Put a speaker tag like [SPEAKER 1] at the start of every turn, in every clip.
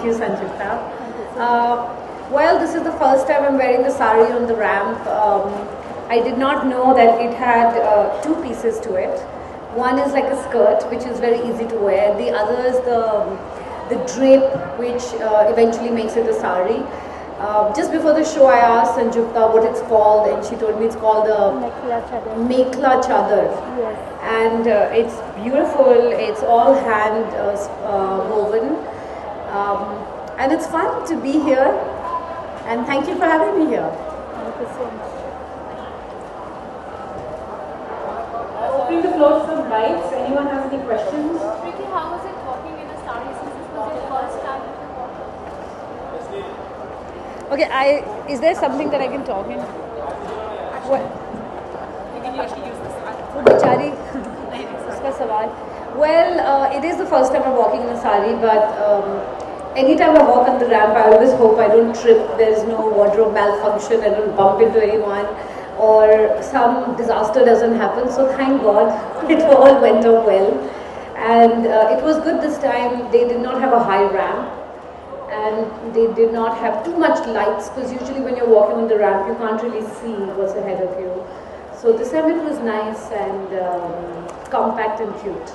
[SPEAKER 1] Thank you, Sanjukta. Well, this is the first time I'm wearing the sari on the ramp. I did not know that it had two pieces to it. One is like a skirt, which is very easy to wear. The other is the drape, which eventually makes it a sari. Just before the show, I asked Sanjukta what it's called, and she told me it's called the Mekla Chadar.
[SPEAKER 2] Yes.
[SPEAKER 1] And it's beautiful. It's all hand woven, and it's fun to be here. And thank you for having me here.
[SPEAKER 2] Thank you so much.
[SPEAKER 1] Opening the floor to some bites. Anyone has any questions?
[SPEAKER 3] Preity, how was it walking in a sari since this was your first time?
[SPEAKER 1] Okay, is there something that I can talk in? What?
[SPEAKER 3] You can actually use this.
[SPEAKER 1] Bichari, uska sawal. Well, it is the first time I'm walking in a sari, but anytime I walk on the ramp, I always hope I don't trip. There's no wardrobe malfunction. I don't bump into anyone, or some disaster doesn't happen. So thank God, it all went out well, and it was good this time. They did not have a high ramp. And they did not have too much lights, because usually when you're walking on the ramp, you can't really see what's ahead of you. So this time it was nice and compact and cute.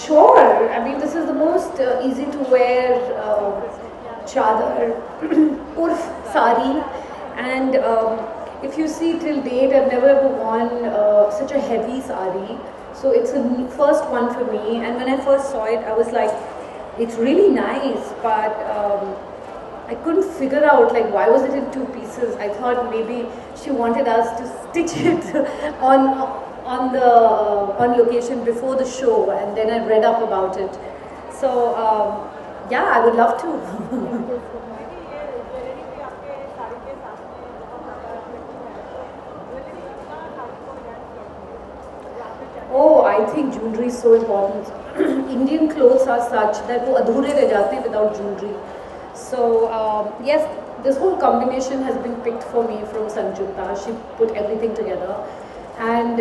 [SPEAKER 1] Sure. I mean, this is the most easy to wear chadar, urf sari, and if you see till date, I've never ever worn such a heavy sari. So it's a first one for me, and when I first saw it, I was like, it's really nice, but I couldn't figure out like why was it in two pieces. I thought maybe she wanted us to stitch it on location before the show, and then I read up about it. So yeah, I would love to. Oh, I think jewelry is so important. Indian clothes are such that वो अधूरे रह जाते हैं without jewelry. So yes, this whole combination has been picked for me from Sanjukta. She put everything together, and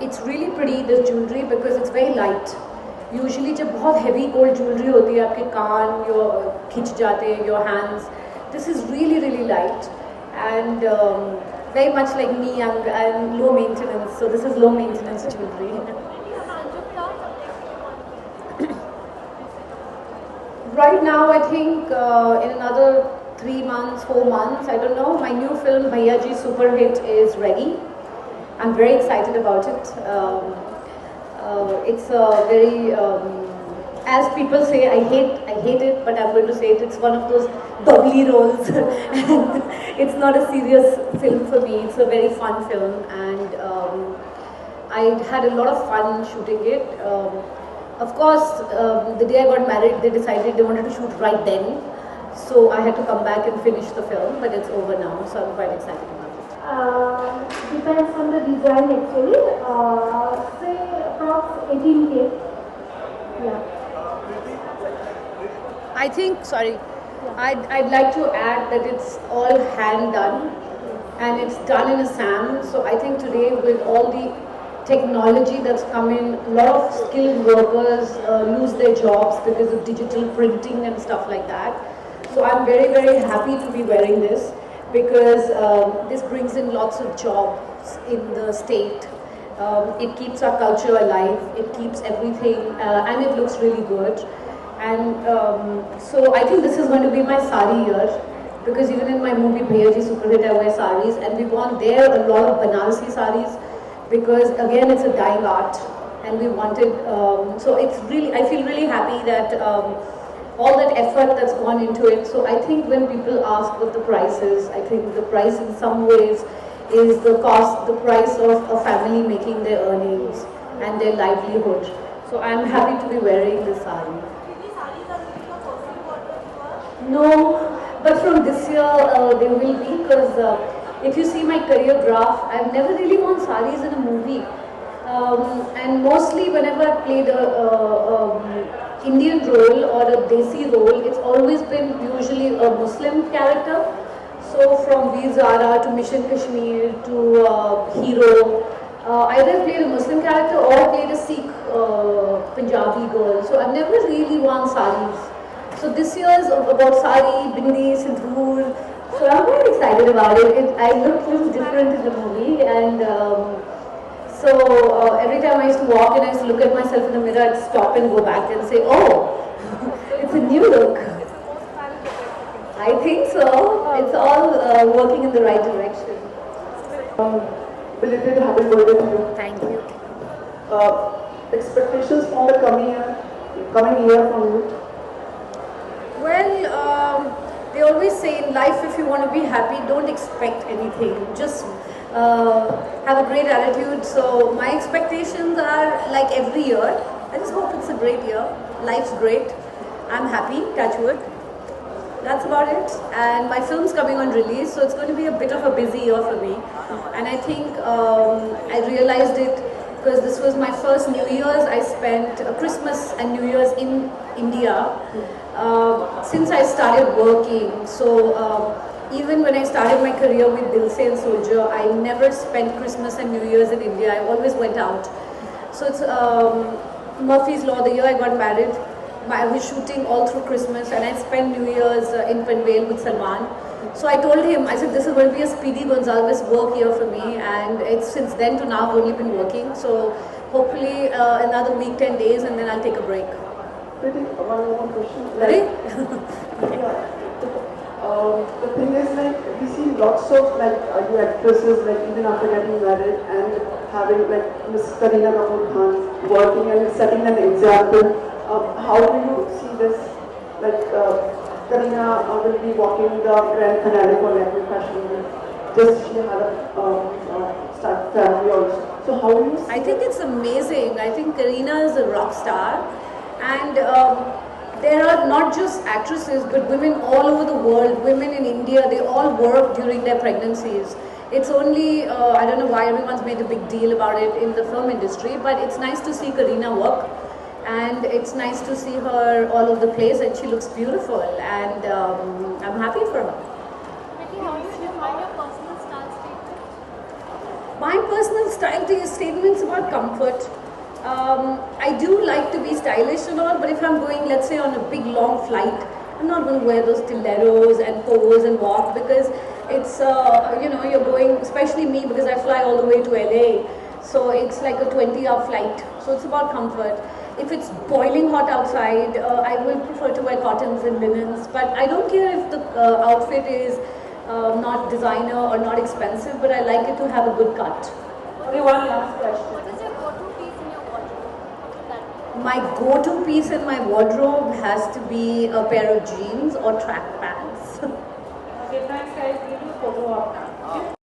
[SPEAKER 1] it's really pretty, this jewelry, because it's very light. Usually जब बहुत heavy gold jewelry होती है, आपके कान खिंच जाते हैं, your hands. This is really light, and very much like me, I'm low maintenance, so this is low maintenance jewelry. Right now, I think in another 3 months, 4 months, I don't know, my new film Bhaiya Ji super hit is ready. I'm very excited about it. It's a very, as people say, I hate it, but I'm going to say it. It's one of those bubbly roles, and it's not a serious film for me. It's a very fun film, and I had a lot of fun shooting it. Of course, the day I got married, they decided they wanted to shoot right then, so I had to come back and finish the film, but it's over now, so I'm quite excited about it.
[SPEAKER 2] Depends on the design actually. Say approx 18K. Yeah.
[SPEAKER 1] I think, sorry, I'd like to add that it's all hand done, and it's done in Assam. So I think today, with all the technology that's come in, a lot of skilled workers lose their jobs because of digital printing and stuff like that. So I'm very happy to be wearing this, because this brings in lots of jobs in the state. It keeps our culture alive, it keeps everything, and it looks really good. And so I think this is going to be my sari year, because even in my movie Bhaiya Ji Super Hit, I wear saris, and we want there a lot of Banarasi saris, because again it's a dying art, and we wanted, so it's really, I feel really happy that all that effort that's gone into it. So I think when people ask what the price is, I think the price in some ways is the cost, the price of a family making their earnings and their livelihood. So I'm happy to be wearing this sari. No, but from this year they will be, because if you see my career graph, I've never really worn saris in a movie. And mostly whenever I played a Indian role or a Desi role, it's always been usually a Muslim character. So from Veer Zara to Mission Kashmir to Hero either played a Muslim character or played a Sikh Punjabi girl. So I've never really worn saris. So this year is about sari, bindi, sindoor. So I'm quite excited about it. I look a little different in the movie, and so every time I used to walk and I used to look at myself in the mirror, I'd stop and go back and say, "Oh, it's a new look." I think so. It's all working in the right direction.
[SPEAKER 4] Belated happy birthday to you.
[SPEAKER 1] Thank you.
[SPEAKER 4] Expectations for the coming year from you?
[SPEAKER 1] Well, they always say in life, if you want to be happy, don't expect anything. Just have a great attitude. So my expectations are like every year. I just hope it's a great year. Life's great. I'm happy, touch wood. That's about it. And my film's coming on release, so it's going to be a bit of a busy year for me. And I think I realized it because this was my first New Year's. I spent Christmas and New Year's in India since I started working. So even when I started my career with Dil Se and Soldier, I never spent Christmas and New Year's in India. I always went out. So it's Murphy's Law. The year I got married, I was shooting all through Christmas, and I spent New Year's in Panvel with Salman. So I told him, I said, this is going to be a Speedy Gonzalez work year for me, and it's since then to now I've only been working. So hopefully another week, 10 days, and then I'll take a break.
[SPEAKER 4] Preity, one more question.
[SPEAKER 1] Ready?
[SPEAKER 4] The thing is, like, we see lots of you actresses, like even after getting married and having like Miss Kareena Kapoor Khan working and setting an example. How do you see this? Like Kareena will be walking the grand finale for Lakme Fashion Week. Just she had a start family also. So how do you see?
[SPEAKER 1] I think it's amazing. I think Kareena is a rock star, and there are not just actresses but women all over the world, women in India, they all work during their pregnancies. It's only, I don't know why everyone's made a big deal about it in the film industry, but it's nice to see Kareena work, and it's nice to see her all over the place, and she looks beautiful, and I'm happy for her.
[SPEAKER 3] Preity, how do you define your personal style statement?
[SPEAKER 1] My personal style statement's about comfort. I do like to be stylish and all, but if I'm going, let's say, on a big long flight, I'm not going to wear those stilettos and pose and walk, because it's, you're going, especially me, because I fly all the way to LA, so it's like a 20-hour flight, so it's about comfort. If it's boiling hot outside, I will prefer to wear cottons and linens, but I don't care if the outfit is not designer or not expensive, but I like it to have a good cut.
[SPEAKER 4] Only one last question.
[SPEAKER 3] What is your go-to piece in your wardrobe? What would that be?
[SPEAKER 1] My go-to piece in my wardrobe has to be a pair of jeans or track pants.
[SPEAKER 2] Okay, thanks guys. Give me a photo of that.